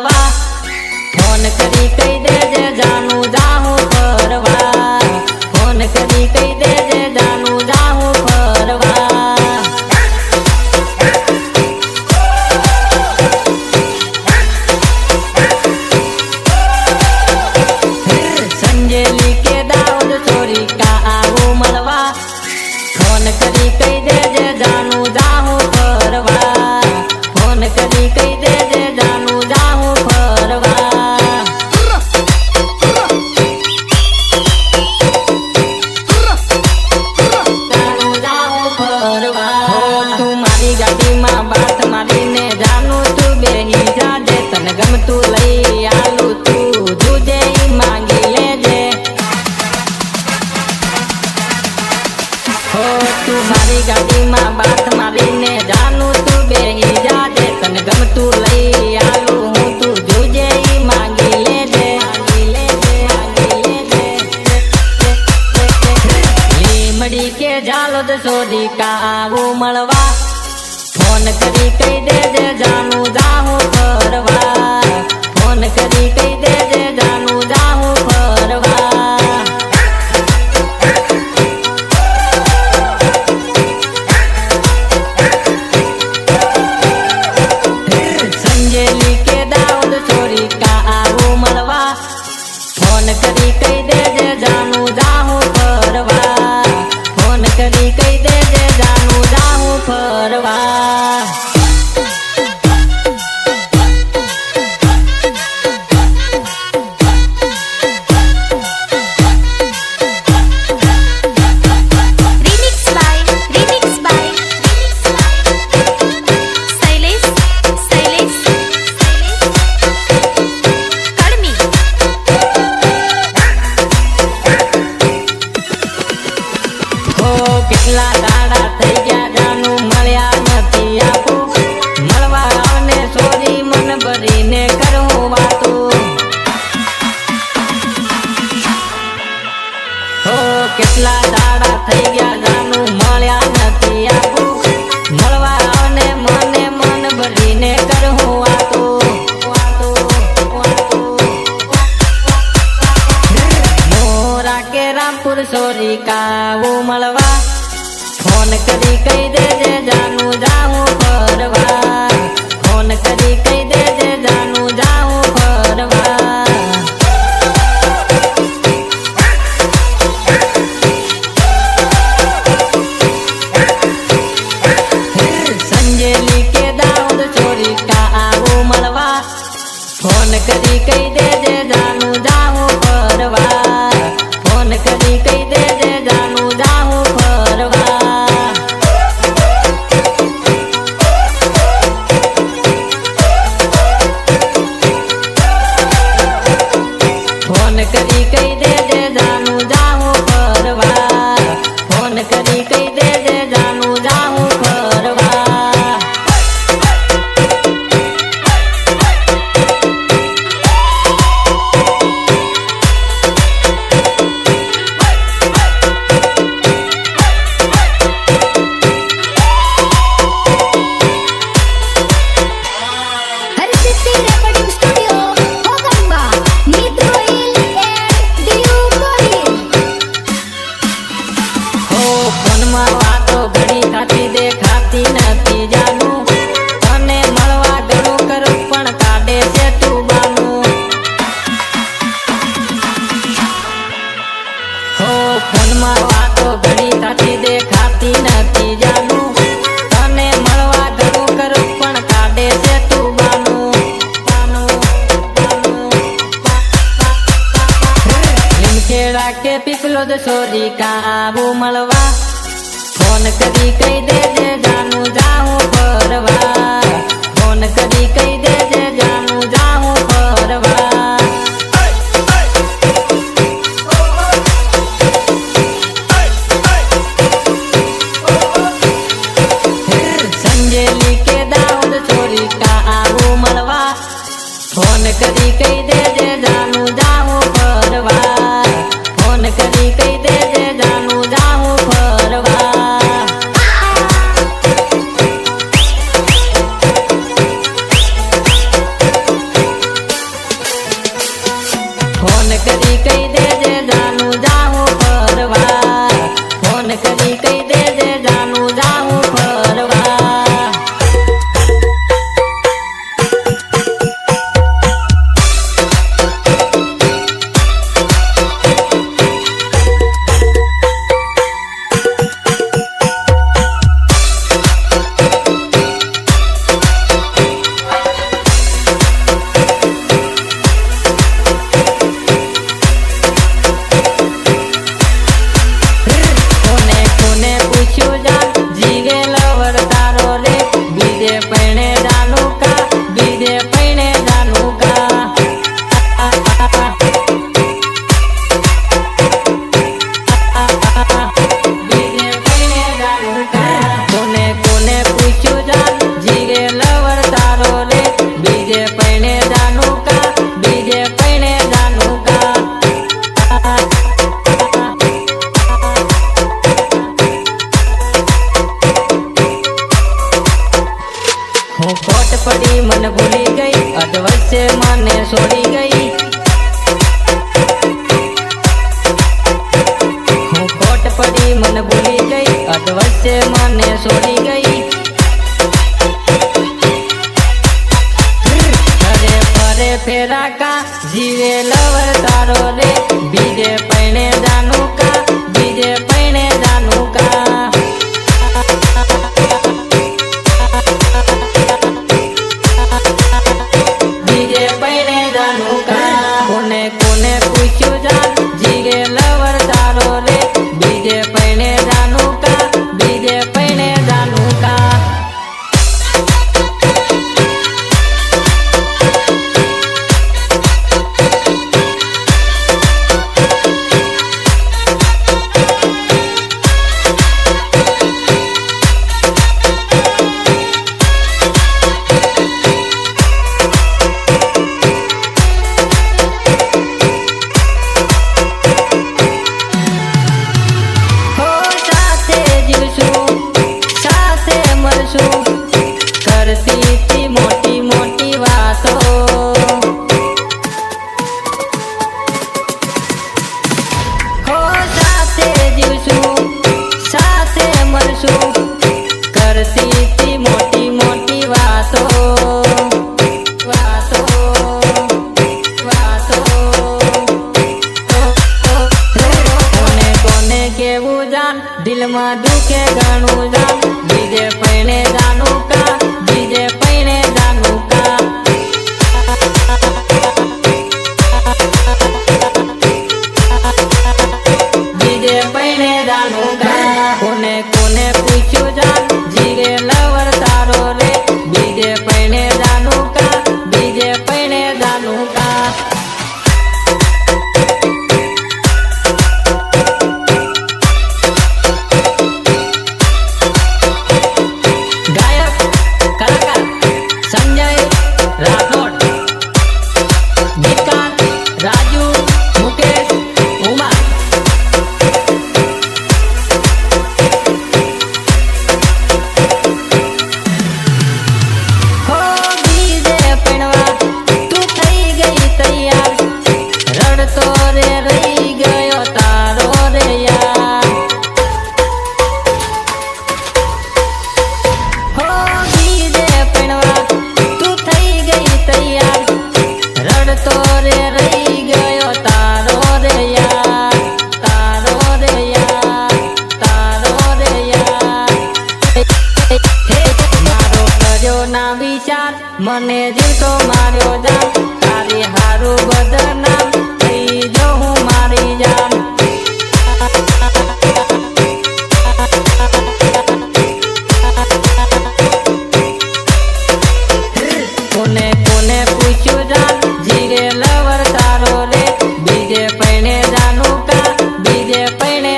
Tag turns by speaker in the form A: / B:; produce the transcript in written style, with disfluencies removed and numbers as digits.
A: મળવા ફોન કરી કહી દેજે જાનું જાહું ફરવા ફોન કરી કહી દેજે જાનું જાહું ફરવા સંજેલી કે દાઉદ ચોરી કા આવું મળવા ફોન કરી કહી દેજે જાનું જાહું ફરવા ફોન કરી કહી દેજે જાનું જાહું ફરવા જાનું જાહું ફરવા તું મારી ગાડીમાં બાત મારીને જાનું તું બેહી જાજે તને ગમતું લઈ આલું તું જુજે માંગી લેજે તું મારી ગાડીમાં બાત મારીને જાનું તું બેહી જાજે તને ગમતું લઈ આલું હું તું જોજે માંગી લેજે લીમડી કે ઝાલોદ સોરી કા આવું મળવા ફોન કરી કહી દેજે જાનું જાહું ફરવા ફોન કરી કહી દેજે જાનું જાહું ફરવા સંજેલી કે દાઉદ ચોરી કા આવું મળવા ફોન કરી કહી દેજે જાનું જાહું ફરવા ફોન કરી કહી દેજે જાનું જાહું ફરવા કેટલા દાડા થઈ ગયા જાનું મળ્યા નથી આપું મળવા આવને સોરી મન ભરીને કરું વાતો કેટલા દાડા થઈ ગયા જાનું મળ્યા નથી આપું મળવા આવને મને મન ભરીને કરું વાતો મોરા કે રામપુર સોરી કાવું મળવા ફોન કરી કહી દેજે જાનું જાહું ફરવા ફોન કરી કહી દેજે જાનું જાહું ફરવા સંજેલી કે દાઉદ ચોરી કા આવું મળવા ફોન કરી કહી દેજે જાનું જાહું ફરવા ફોન કરી કહી દેજે જાનું જાહું ફરવા ફોન કરી કહી દેજે જાનું જાહું ફરવા ફોન કરી કહી દેજે જાનું જાહું ફરવા ફોનમાં વાતો ઘણી થતી દેખાતી નથી જાનું તને મળવા ઘણું કરું પણ કાઢે છે તું બાનું ફોનમાં વાતો ઘણી થતી દેખાતી નથી જાનું તને મળવા ઘણું કરું પણ કાઢે છે તું બાનું લીમખેડા કે પીપલોદ સોરી કા આવું મળવા ફોન કરી કહી દેજે જાનું જાહું ફરવા ફોન કરી કહી દેજે જાનું જાહું ફરવા સંજેલી કે દાઉદ ચોરી કા આવું મળવા ફોન કરી કહી દેજે જાનું જાહું ફરવા ફોન કરી કહી દેજે જાનું જાહું ફરવા કરી કઈ દેજે જાનું જાઉં ફરવા ફોન કરી કઈ દેજે જાનું જાઉં ફરવા खोट पड़ी मन भूली गई अधवश्य माने छोड़ी गई खोट पड़ी मन भूली गई अधवश्य माने छोड़ी गई अरे परे फेरा का जीवे लवर तारो रे बीजे पैने जानू का बीजे पैने जानू का कोने पूछ्यू जान जीगे लवर तारो रे बीजे पैने जानू का बीजे पैने जानू का करती थी मोटी मोटी बातों हो साथे जीवशू साथे मरशू करती थी मोटी मोटी बातों बातों बातों कोने कोने केवू जान दिल में दुखे घणू जान बीजे पैने जानू का बीजे पैने जानू का बीजे पैने जानू का कोने कोने पूछ्यू जान जीगे लवर तारो रे बीजे पैने जानू का बीजे पैने जानू का मने जीवतो मार्यो जान तारी हारू बदनाम थई जो हूँ मारी जान कोने कोने पूछ्यू जान जीगे लवर तारो रे बीजे पैने जानू का बीजे पैने